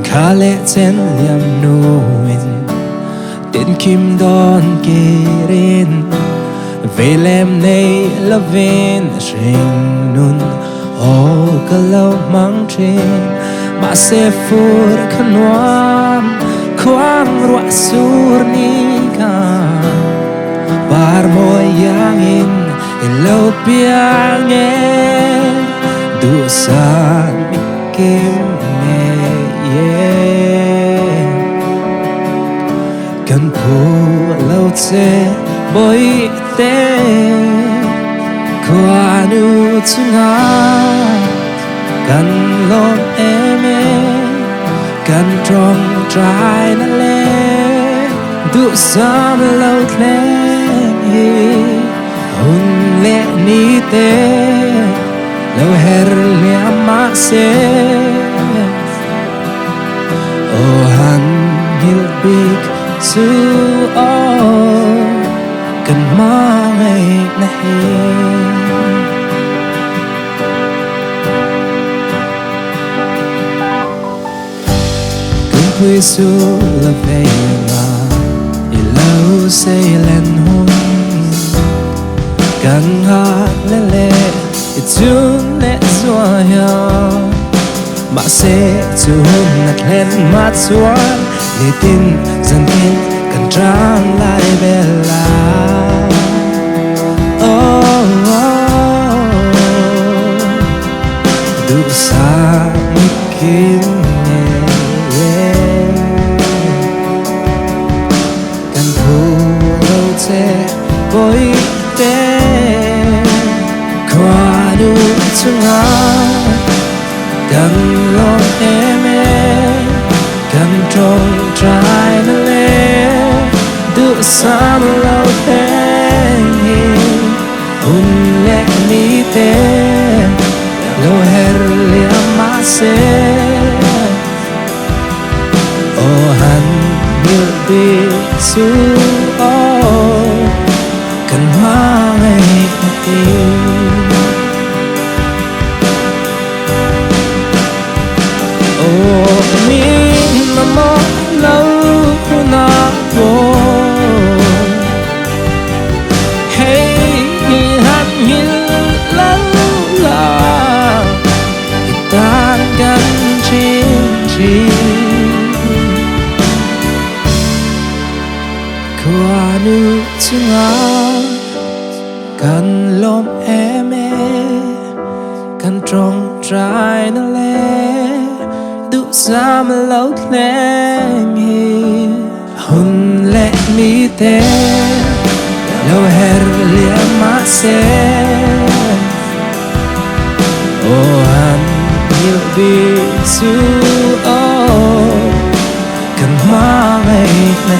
khá lẽ chen liam nuin đến kim đón kê rin về lem này là ven rình nun ô cả lâu mang trên mà sẽ phur khăn hoam khoang ruộng sur ni ka bar boy yang in lâu bia nghe du san kim nghe cần phù lâu che boy te qua nu chunga cần lon em cần trong trái na le du sam lâu tle hun le ni te lâu her le ma se oh han hil big su o cần ma ngày này quy su là về mà đi lâu say lên hôn càng hát lê lê thì chun lệ xóa nhau mà sẽ chun nát lên mắt xuân để tin dần tin cần tràn lại về là đủ xa kim boy te qua du chunga cần lo em cần trong trái na le du sam lâu te un le mi te lo her le ma se oh han will be su cần hoa ngày oh mình mà mơ lâu na vô hey hát như lâu là ta gần trên chi qua nước chunga cần lom em cần trong trái na le du sam lâu lên hun lệ mi te lâu her lia ma se oh han yêu bi su oh cần hoa ngày này